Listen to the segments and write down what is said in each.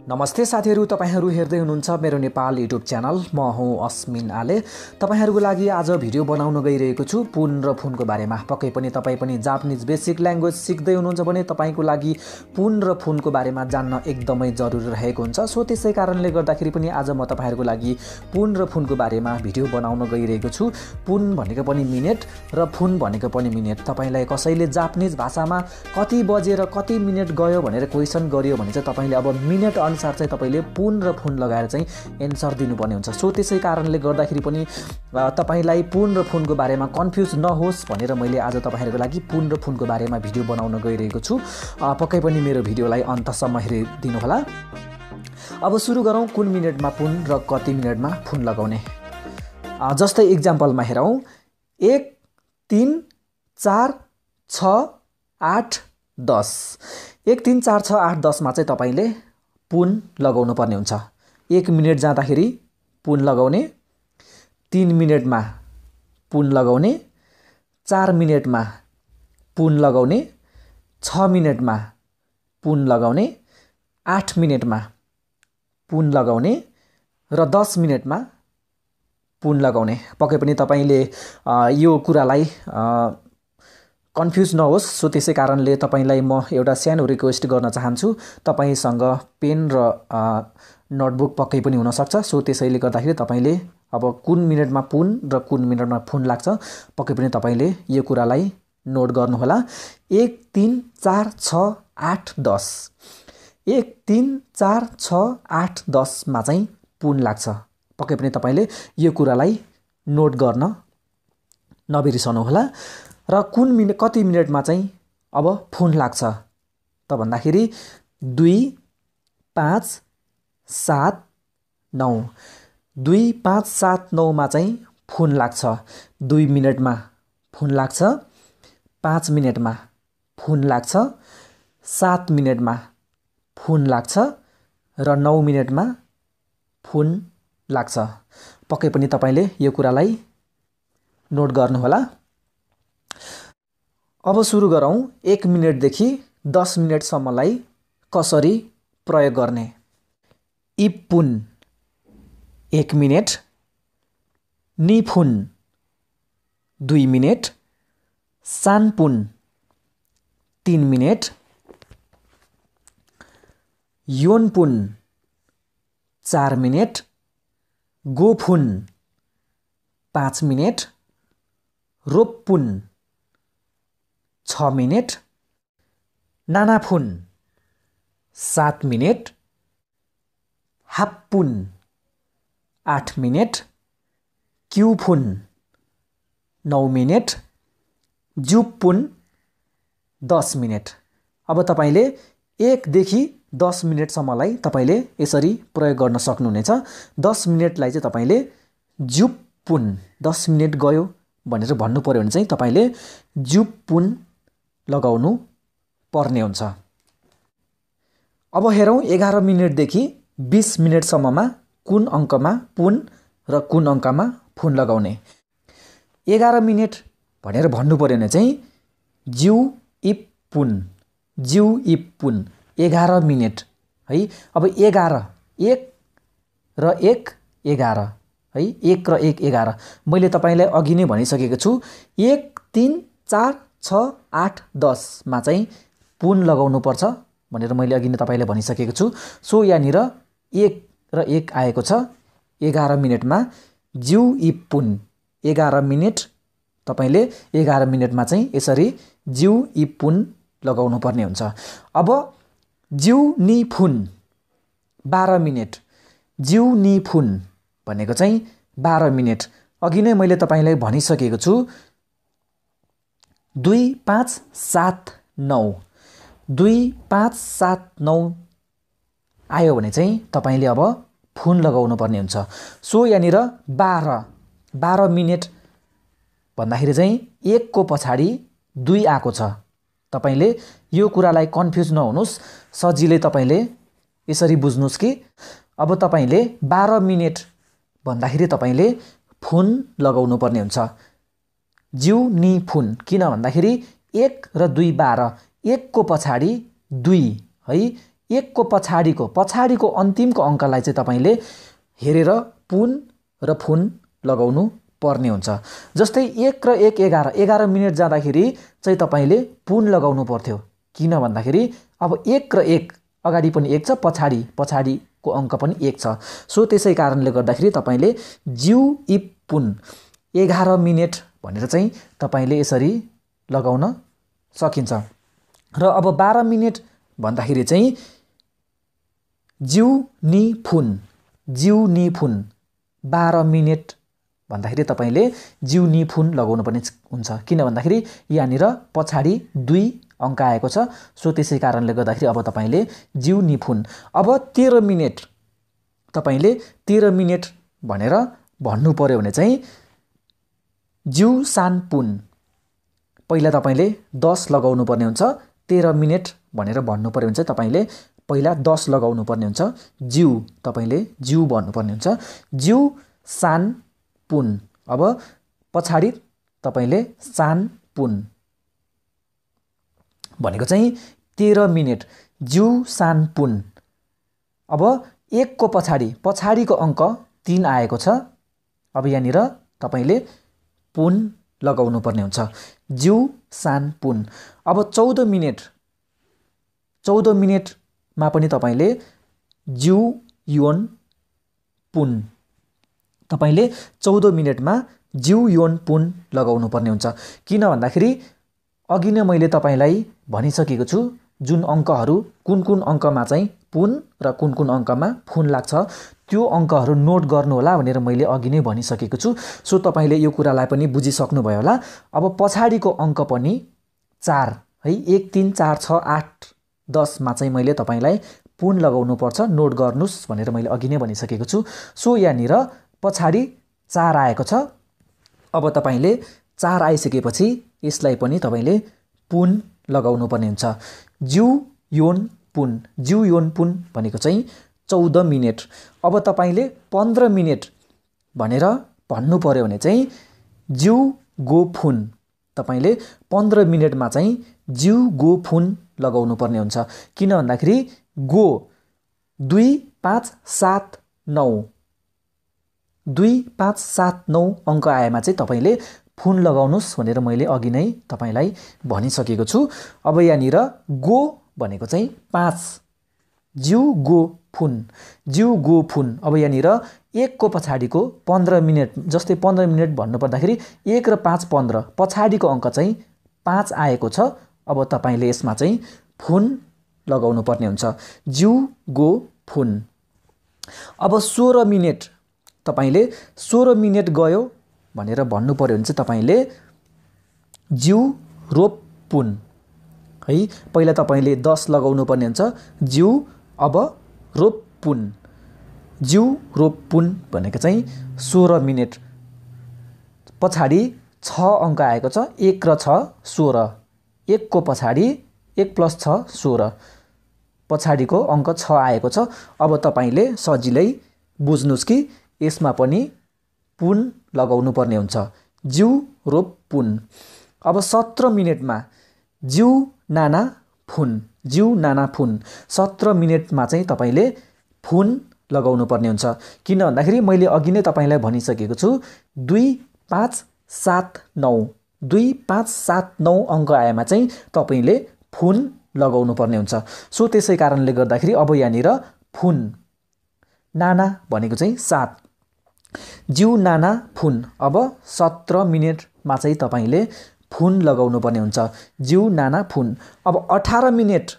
नमस्ते साथीहरु, तपाईहरु हेर्दै हुनुहुन्छ मेरो नेपाल युट्युब च्यानल। म हुँ अस्मिन आले। तपाईहरुको लागि आज भिडियो बनाउन गइरहेको छु पुन र फुनको बारेमा। पक्कै पनि तपाई पनि जापानिज बेसिक ल्याङ्ग्वेज सिक्दै हुनुहुन्छ भने तपाईको लागि पुन र फुनको बारेमा जान्न एकदमै जरुरी रहेको हुन्छ। सो त्यसै कारणले गर्दाखेरि पनि आज म तपाईहरुको लागि पुन र फुनको बारेमा भिडियो बनाउन गइरहेको छु। पुन भनेको पनि मिनेट र फुन भनेको पनि मिनेट। तपाईलाई कसैले जापानिज भाषामा कति बजेर कति मिनेट गयो भनेर क्वेशन गर्यो भने चाहिँ तपाईले अब मिनेट अनुसार चाहिँ तपाईले पुन र फुन लगाएर चाहिँ एन्सर दिनुपर्ने हुन्छ। सो त्यसै कारणले गर्दाखेरि पनि तपाईलाई पुन र फुनको बारेमा कन्फ्युज नहोस् भनेर मैले आज तपाईहरुको लागि पुन र फुनको बारेमा भिडियो बनाउन गइरहेको छु। पक्कै पनि मेरो भिडियोलाई अन्तसम्म हेरिदिनु होला। अब सुरु गरौँ कुन मिनेटमा पुन र कति मिनेटमा फुन लगाउने। जस्तै एक्जाम्पलमा हेरौँ 1 3 4 6 8 10। 1 3 4 6 8 10 मा चाहिँ तपाईले पुन लगाउनु पर्ने हुन्छ। 1 मिनेट जाँदाखेरि पुन लगाउने, 3 मिनेटमा पुन लगाउने, 4 मिनेटमा पुन लगाउने, 6 मिनेटमा पुन लगाउने, 8 मिनेटमा पुन लगाउने र 10 मिनेटमा पुन लगाउने। पक्कै पनि तपाईले यो कुरालाई कन्फ्युज नहोस्। सो त्यसै कारणले तपाईलाई म एउटा सानो रिक्वेस्ट गर्न चाहन्छु। तपाईसँग पेन र नोटबुक पक्कै पनि हुन सक्छ। सो त्यसैले गर्दाखेरि तपाईले अब कुन मिनेटमा पुन र कुन मिनेटमा फुन लाग्छ पक्कै पनि तपाईले यो कुरालाई नोट गर्नु होला। 1 3 4 6 8 10। 1 3 4 6 8 10 मा चाहिँ पुन लाग्छ। पक्कै पनि तपाईले यो कुरालाई नोट गर्न नबिर्सनु होला। र कति मिनेटमा चाहिँ अब फुन लाग्छ त भन्दाखेरि 2 5 7 9। 2 5 7 9 मा चाहिँ फुन लाग्छ। 2 मिनेटमा फुन लाग्छ, 5 मिनेटमा फुन लाग्छ, 7 मिनेटमा फुन लाग्छ र 9 मिनेटमा फुन लाग्छ। पक्कै पनि तपाईले यो कुरालाई नोट गर्नु होला। अब सुरु गरौँ 1 मिनेटदेखि 10 मिनेटसम्मलाई कसरी प्रयोग गर्ने। इपुन 1 मिनेट, निफुन 2 मिनेट, सानपुन 3 मिनेट, योनपुन 4 मिनेट, गोफुन 5 मिनेट, रोप्पुन 6 मिनेट, नानाफुन 7 मिनेट, हाप्पुन 8 मिनेट, क्युफुन 9 मिनेट, जुप्पुन 10 मिनेट। अब तपाईले 1 देखि 10 मिनेटसम्मलाई तपाईले यसरी प्रयोग गर्न सक्नुहुनेछ। 10 मिनेटलाई चाहिँ तपाईले जुप्पुन 10 मिनेट गयो भनेर भन्नु पर्यो भने चाहिँ तपाईले जुप्पुन लगाउनु पर्ने हुन्छ। अब हेरौँ 11 मिनेटदेखि 20 मिनेटसम्ममा कुन अङ्कमा पुन र कुन अङ्कमा फुन लगाउने। 11 मिनेट भनेर भन्नु पर्यो भने चाहिँ जिउ इपुन 11 मिनेट है। अब 11 1 र 1 11 है। 1 र 1 11 मैले तपाईलाई अघि नै भनिसकेको छु। 1 3 4 6 8 10 मा चाहिँ पुन लगाउनु पर्छ भनेर मैले अघि नै तपाईलाई भनिसकेको छु। सो यहाँनिर 1 र 1 आएको छ। 11 मिनेटमा जिउ इपुन 11 मिनेट तपाईले 11 मिनेटमा चाहिँ यसरी जिउ इपुन लगाउनु पर्ने हुन्छ। अब जिउ नि फुन 12 मिनेट। जिउ नि फुन भनेको चाहिँ 12 मिनेट। अघि नै मैले तपाईलाई भनिसकेको छु 2 5 7 9। 2 5 7 9 आयो भने चाहिँ तपाईले अब फुन लगाउनु पर्ने हुन्छ। सो यहाँनिर 12 मिनेट भन्दाखेरि चाहिँ 1 को पछाडि 2 आएको छ। तपाईले यो कुरालाई कन्फ्युज नहुनुस्। सजिलै तपाईले यसरी बुझ्नुस् कि अब तपाईले 12 मिनेट भन्दाखेरि तपाईले फुन लगाउनु पर्ने हुन्छ। जिउ नि फुन किन भन्दाखेरि 1 र 2 12। 1 को पछाडि 2 है। 1 को पछाडीको अन्तिमको अङ्कलाई चाहिँ तपाईले हेरेर पुन र फुन लगाउनु पर्ने हुन्छ। जस्तै 1 र 1 11 मिनेट जाँदाखेरि चाहिँ तपाईले पुन लगाउनु पर्थ्यो। किन भन्दाखेरि अब 1 र 1 अगाडि पनि 1 छ, पछाडीको अङ्क पनि 1 छ। सो त्यसै कारणले गर्दाखेरि तपाईले ज्यू इप पुन 11 मिनेट भनेर चाहिँ तपाईले यसरी लगाउन सकिन्छ। र अब 12 मिनेट भन्दाखेरि चाहिँ ज्यू नि फुन 12 मिनेट भन्दाखेरि तपाईले ज्यू नि फुन लगाउनु पर्ने हुन्छ। किन भन्दाखेरि यहाँनिर पछाडी 2 अङ्क आएको छ। सो त्यसै कारणले गर्दाखेरि अब तपाईले ज्यू नि फुन। अब 13 मिनेट तपाईले 13 मिनेट भनेर भन्नु पर्यो भने चाहिँ ज्यू सान पुन। पहिला तपाईले 10 लगाउनु पर्ने हुन्छ। 13 मिनेट भनेर भन्नु पर्यो भने चाहिँ तपाईले पहिला 10 लगाउनु पर्ने हुन्छ। ज्यू तपाईले ज्यू भन्नुपर्ने हुन्छ। ज्यू सान पुन। अब पछाडी तपाईले सान पुन भनेको चाहिँ 13 मिनेट ज्यू सान पुन। अब 1 को पछाडीको अङ्क 3 आएको छ। अब यहाँनिर तपाईले पुन लगाउनु पर्ने हुन्छ। ज्यू सान पुन। अब 14 मिनेटमा पनि तपाईले ज्यू योन पुन। तपाईले 14 मिनेटमा ज्यू योन पुन लगाउनु पर्ने हुन्छ। किन भन्दाखेरि अघि नै मैले तपाईलाई भनिसकेको छु जुन अङ्कहरू कुन अङ्कमा चाहिँ पुन र कुन अङ्कमा फुन लाग्छ त्यो अङ्कहरू नोट गर्नु होला भनेर मैले अघि नै भनिसकेको छु। सो तपाईले यो कुरालाई पनि बुझिसक्नु भयो होला। अब पछाडीको अङ्क पनि 4 है 1 3 4 6 8 10 मा चाहिँ मैले तपाईलाई पुन लगाउनु पर्छ, नोट गर्नुस् भनेर मैले अघि नै भनिसकेको छु। सो यहाँनिर पछाडी 4 आएको छ। अब तपाईले 4 आइसकेपछि यसलाई पनि तपाईले पुन लगाउनु पर्ने हुन्छ। ज्यू योन पुन भनेको चाहिँ 14 मिनेट। अब तपाईले 15 मिनेट भनेर भन्नु पर्यो भने चाहिँ ज्यू गो फुन। तपाईले 15 मिनेटमा चाहिँ ज्यू गो फुन लगाउनु पर्ने हुन्छ। किन भन्दाखेरि गो 2 5 7 9 अङ्क आएमा चाहिँ तपाईले फुन लगाउनुस् भनेर मैले अघि नै तपाईलाई भनिसकेको छु। अब यहाँनिर गो भनेको चाहिँ 5 ज्यू गो फुन। अब यहाँनिर 1 को पछाडीको 15 मिनेट जस्तै 15 मिनेट भन्नु पर्दाखेरि 1 र 5 15 पछाडीको अङ्क चाहिँ 5 आएको छ। अब तपाईले यसमा चाहिँ फुन लगाउनु पर्ने हुन्छ। ज्यू गो फुन। अब 16 मिनेट तपाईले 16 मिनेट गयो भनेर भन्नु पर्यो भने चाहिँ तपाईले ज्यू रोप पुन है। पहिला तपाईले 10 लगाउनु पर्ने हुन्छ। ज्यू अब रोप पुन। ज्यू रोप पुन भनेको चाहिँ 16 मिनेट। पछाडी 6 अङ्क आएको छ। 1 र 6 16। 1 को पछाडी 1 + 6 16। पछाडीको अङ्क 6 आएको छ। अब तपाईले सजिलै बुझ्नुस् कि यसमा पनि पुन लगाउनु पर्ने हुन्छ। ज्यू रोप पुन। अब 17 मिनेटमा ज्यू नाना फुन। 17 मिनेटमा चाहिँ तपाईले फुन लगाउनु पर्ने हुन्छ। किन भन्दाखेरि मैले अघि नै तपाईलाई भनिसकेको छु 2 5 7 9 अङ्क आएमा चाहिँ तपाईले फुन लगाउनु पर्ने हुन्छ। सो त्यसै कारणले गर्दाखेरि अब यहाँनिर फुन नाना भनेको चाहिँ 7 ज्यू नाना फुन। अब 17 मिनेटमा चाहिँ तपाईले फुन लगाउनु पर्ने हुन्छ। ज्यू नाना फुन। अब 18 मिनेट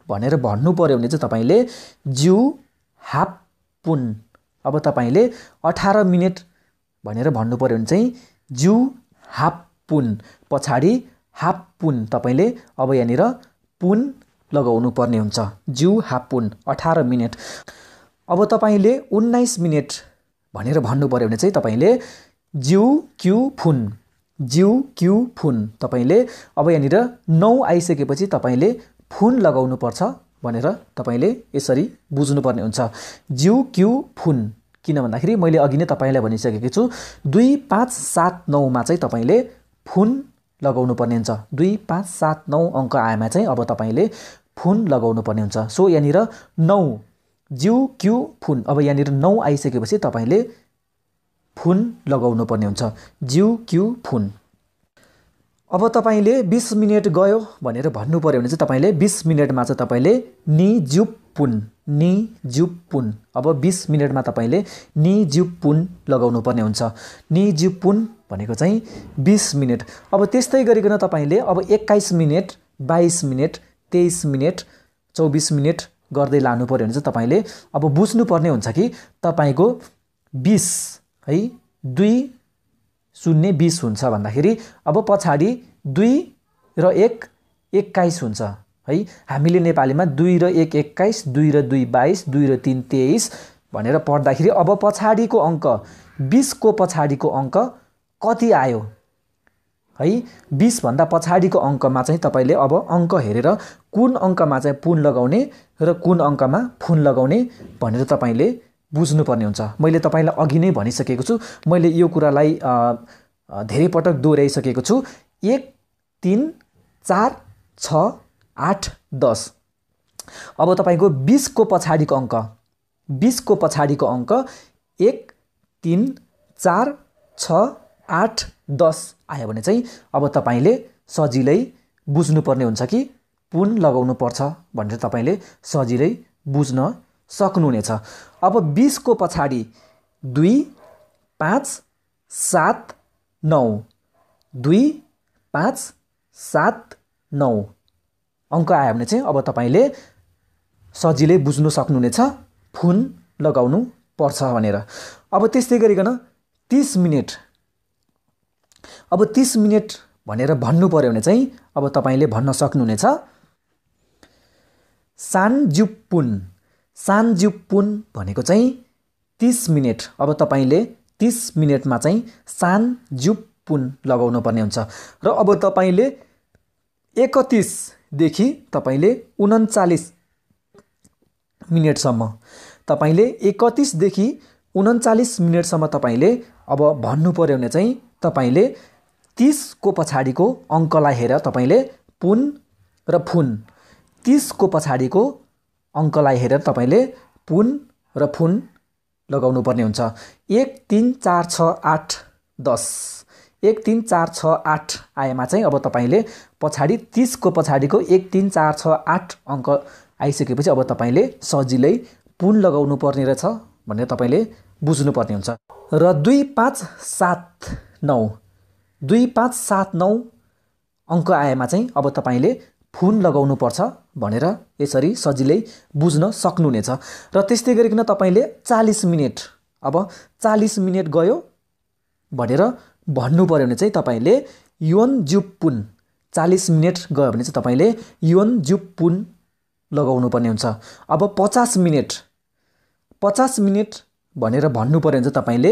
भनेर भन्नु पर्यो भने चाहिँ तपाईले ज्यू हाफ पुन। अब तपाईले 18 मिनेट भनेर भन्नु पर्यो भने चाहिँ ज्यू हाफ पुन। पछाडी हाफ पुन तपाईले अब यहाँनिर पुन लगाउनु पर्ने हुन्छ। ज्यू हाफ पुन 18 मिनेट। अब तपाईले 19 मिनेट भनेर भन्नु पर्यो भने चाहिँ तपाईले ज्यू क्यू फुन। तपाईले अब यहाँनिर 9 आइसकेपछि तपाईले फुन लगाउनु पर्छ भनेर तपाईले यसरी बुझ्नु पर्ने हुन्छ। ज्यू क्यू फुन। किन भन्दाखेरि मैले अघि नै तपाईलाई भनिसकेको छु 2 5 7 9 मा चाहिँ तपाईले फुन लगाउनु पर्ने हुन्छ। 2 5 7 9 अङ्क आएमा चाहिँ अब तपाईले फुन लगाउनु पर्ने हुन्छ। सो यहाँनिर 9 ज्यू क्यू फुन। अब यहाँनिर 9 आइसकेपछि तपाईले फुन लगाउनु पर्ने हुन्छ, ज्यू क्यू फुन। अब तपाईले 20 मिनेट गयो भनेर भन्नु पर्यो भने चाहिँ तपाईले 20 मिनेटमा चाहिँ तपाईले नि जुप पुन, नि जुप पुन। अब 20 मिनेटमा तपाईले नि जुप पुन लगाउनु पर्ने हुन्छ। नि जुप पुन भनेको चाहिँ 20 मिनेट। अब त्यस्तै गरिकन तपाईले अब 21 मिनेट, 22 मिनेट, 23 मिनेट, 24 मिनेट गर्दै लानु पर्यो भने चाहिँ तपाईले अब बुझ्नु पर्ने हुन्छ कि तपाईको 20 है 2 शून्य 20 हुन्छ भन्दाखेरि अब पछाडी 2 र 1 21 हुन्छ है। हामीले नेपालीमा 2 र 1 21, 2 र 2 22, 2 र 3 23 भनेर पढ्दाखेरि अब पछाडीको अङ्क 20 को पछाडीको अङ्क कति आयो है। 20 भन्दा पछाडीको अङ्कमा चाहिँ तपाईले अब अङ्क हेरेर कुन अङ्कमा चाहिँ पुन लगाउने र कुन अङ्कमा फुन लगाउने भनेर तपाईले बुझ्नुपर्ने हुन्छ। मैले तपाईलाई अघि नै भनिसकेको छु, मैले यो कुरालाई धेरै पटक दोहोऱ्याइसकेको छु। 1 3 4 6 8 10। अब तपाईको 20 को पछाडीको अङ्क, 20 को पछाडीको अङ्क 1 3 4 6 8 10 आयो भने चाहिँ अब तपाईले सजिलै बुझ्नुपर्ने हुन्छ कि पुन लगाउनु पर्छ भनेर तपाईले सजिलै बुझ्न सक्नुहुनेछ। अब 20 को पछाडी 2 5 7 9, 2 5 7 9 अङ्क आयो भने चाहिँ अब तपाईले सजिलै बुझ्नु सक्नुहुनेछ फुन लगाउनु पर्छ भनेर। अब त्यस्तै गरिकन 30 मिनेट, अब 30 मिनेट भनेर भन्नु पर्यो भने चाहिँ अब तपाईले भन्न सक्नुहुनेछ सानजुपुन। सानजुपुन भनेको चाहिँ 30 मिनेट। अब तपाईले 30 मिनेटमा चाहिँ सानजुपुन लगाउनु पर्ने हुन्छ। र अब तपाईले 31 देखि तपाईले 39 मिनेटसम्म, तपाईले 31 देखि 39 मिनेटसम्म तपाईले अब भन्नु पर्यो भने चाहिँ तपाईले 30 को पछाडीको अङ्कलाई हेरेर तपाईले पुन र फुन, 30 को पछाडीको अङ्कलाई हेरेर तपाईले पुन र फुन लगाउनु पर्ने हुन्छ। 1 3 4 6 8 10, 1 3 4 6 8 आएमा चाहिँ अब तपाईले पछाडी 30 को पछाडीको 1 3 4 6 8 अङ्क आइसकेपछि अब तपाईले सजिलै पुन लगाउनु पर्ने रहेछ भनेर तपाईले बुझ्नु पर्ने हुन्छ। र 2 5 7 9, 2 5 7 9 अङ्क आएमा चाहिँ अब तपाईले फुन लगाउनु पर्छ भनेर यसरी सजिलै बुझ्न सक्नुहुनेछ। र त्यस्तै गरिकन तपाईले 40 मिनेट, अब 40 मिनेट गयो भनेर भन्नु पर्यो भने चाहिँ तपाईले युनजुपुन, 40 मिनेट गयो भने चाहिँ तपाईले युनजुपुन लगाउनु पर्ने हुन्छ। अब 50 मिनेट, 50 मिनेट भनेर भन्नु पर्यो भने चाहिँ तपाईले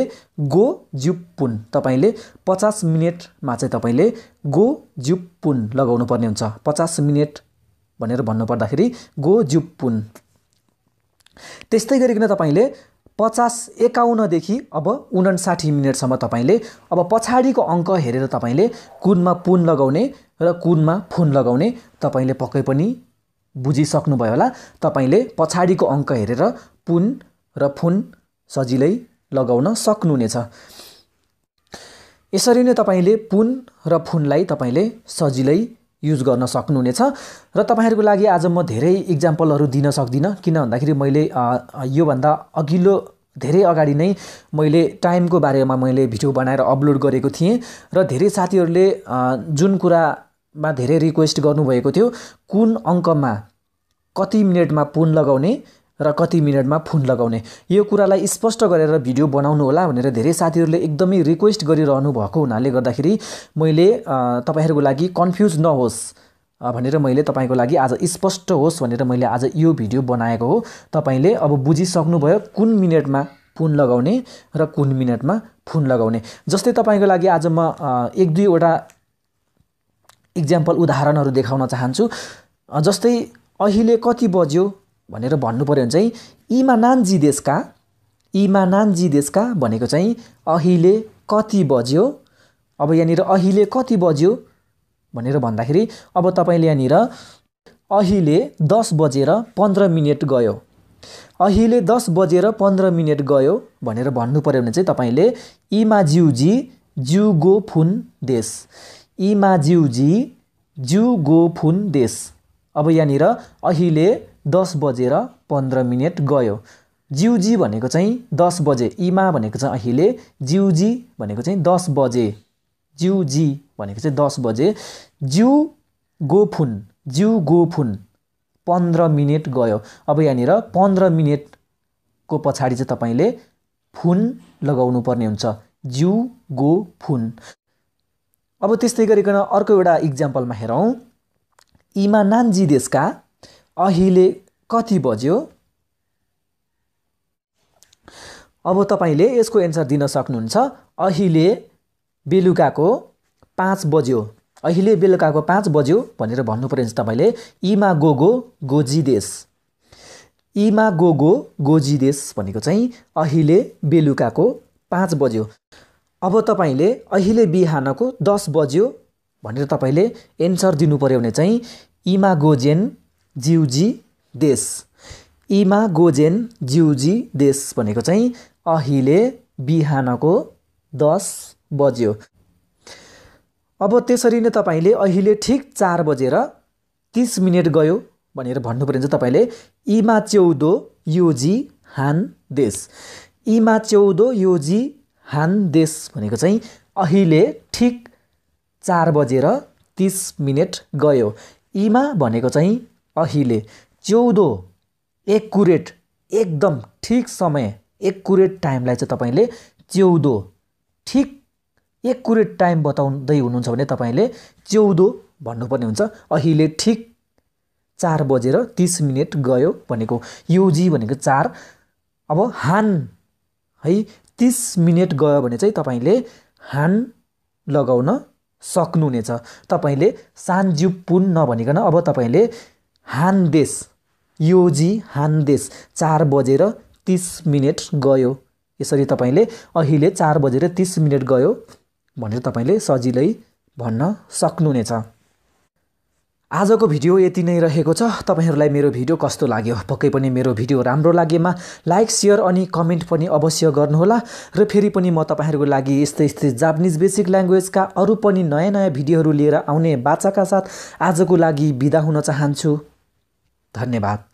गोजुपुन, तपाईले 50 मिनेटमा चाहिँ तपाईले गोजुपुन लगाउनु पर्ने हुन्छ। 50 मिनेट भनेर भन्नु पर्दाखेरि गोजुपुन। त्यस्तै गरिकन तपाईले 50 51 देखि अब 59 मिनेटसम्म तपाईले अब पछाडीको अङ्क हेरेर तपाईले कुनमा पुन लगाउने र कुनमा फुन लगाउने तपाईले पक्कै पनि बुझिसक्नुभयो होला। तपाईले पछाडीको अङ्क हेरेर पुन र फुन सजिलै लगाउन सक्नुहुनेछ। यसरी नै तपाईले पुन र फुनलाई तपाईले सजिलै युज गर्न सक्नुहुनेछ। र तपाईहरुको लागि आज म धेरै इक्जाम्पलहरु दिन सक्दिन, किन भन्दाखेरि मैले यो भन्दा अघिल्लो धेरै अगाडि नै मैले टाइमको बारेमा मैले भिडियो बनाएर अपलोड गरेको थिएँ र धेरै साथीहरुले जुन कुरामा धेरै रिक्वेस्ट गर्नुभएको थियो कुन अङ्कमा कति मिनेटमा पुन लगाउने र कति मिनेटमा फुन लगाउने, यो कुरालाई स्पष्ट गरेर भिडियो बनाउनु होला भनेर धेरै साथीहरुले एकदमै रिक्वेस्ट गरिरहनु भएको हुनाले गर्दाखेरि मैले तपाईहरुको लागि कन्फ्युज नहोस् भनेर मैले तपाईको लागि आज स्पष्ट होस् भनेर मैले आज यो भिडियो बनाएको हो। तपाईले अब बुझिसक्नुभयो कुन मिनेटमा पुन लगाउने र कुन मिनेटमा फुन लगाउने। जस्तै तपाईको लागि आज म 1-2 वटा इक्जाम्पल उदाहरणहरु देखाउन चाहन्छु। जस्तै अहिले कति बज्यो भनेर भन्नु पर्यो भने चाहिँ इमानान्जी देशका, इमानान्जी देशका भनेको चाहिँ अहिले कति बज्यो। अब यहाँनिर अहिले कति बज्यो भनेर भन्दाखेरि अब तपाईले यहाँनिर अहिले 10 बजेर 15 मिनेट गयो। अहिले 10 बजेर 15 मिनेट गयो भनेर भन्नु पर्यो भने चाहिँ तपाईले इमा ज्यूजी ज्यू गो फुन देश। इमा ज्यूजी ज्यू गो फुन देश। अब यहाँनिर अहिले 10 बजेर 15 मिनेट गयो। ज्यूजी भनेको चाहिँ 10 बजे, इमा भनेको चाहिँ अहिले, ज्यूजी भनेको चाहिँ 10 बजे, ज्यूजी भनेको चाहिँ 10 बजे, ज्यू गो फुन, ज्यू गो फुन 15 मिनेट गयो। अब यहाँनिर 15 मिनेटको पछाडि चाहिँ तपाईले फुन लगाउनु पर्ने हुन्छ, ज्यू गो फुन। अब त्यस्तै गरिकन अर्को एउटा इक्जाम्पलमा हेरौँ। इमा नान्जी देशका अहिले कति बज्यो? अब तपाईले यसको एन्सर दिन सक्नुहुन्छ। अहिले बेलुकाको 5 बज्यो। अहिले बेलुकाको 5 बज्यो भनेर भन्नु पर्यो भने तपाईले इमा गोगो गोजी देश। इमा गोगो गोजी देश भनेको चाहिँ अहिले बेलुकाको 5 बज्यो। अब तपाईले अहिले बिहानको 10 बज्यो भनेर तपाईले एन्सर दिनु पर्यो भने चाहिँ इमा गोजेन ज्यूजी देश। इमा गोजेन ज्यूजी देश भनेको चाहिँ अहिले बिहानको 10 बज्यो। अब त्यसरी नै तपाईले अहिले ठिक 4 बजेर 30 मिनेट गयो भनेर भन्नु पर्यो भने चाहिँ तपाईले इमा 14 योजी हान देश। इमा 14 योजी हान देश भनेको चाहिँ अहिले ठिक 4 बजेर 30 मिनेट गयो। इमा भनेको चाहिँ अहिले, 14 एक्युरेट एकदम ठिक समय, एक्युरेट टाइमलाई चाहिँ तपाईले 14 ठिक एक्युरेट टाइम बताउँदै हुनुहुन्छ भने तपाईले 14 भन्नुपर्ने हुन्छ। अहिले ठिक 4 बजेर 30 मिनेट गयो भनेको, योजी भनेको 4। अब हान है 30 मिनेट गयो भने चाहिँ तपाईले हान लगाउन सक्नुहुनेछ। तपाईले सान्ज्यु पुन नभनिकन अब तपाईले हान देश, योजी हान देश 4 बजेर 30 मिनेट गयो, यसरी तपाईले अहिले 4 बजेर 30 मिनेट गयो भनेर तपाईले सजिलै भन्न सक्नुहुनेछ। आजको भिडियो यति नै रहेको छ। तपाईहरुलाई मेरो भिडियो कस्तो लाग्यो? पक्कै पनि मेरो भिडियो राम्रो लागेमा लाइक, शेयर अनि कमेन्ट पनि अवश्य गर्नुहोला। र फेरि पनि म तपाईहरुको लागि यस्तै जापानिज बेसिक ल्याङ्ग्वेजका अरु पनि नयाँ भिडियोहरु लिएर आउने बाचाका साथ आजको लागि बिदा हुन चाहन्छु। धन्यवाद।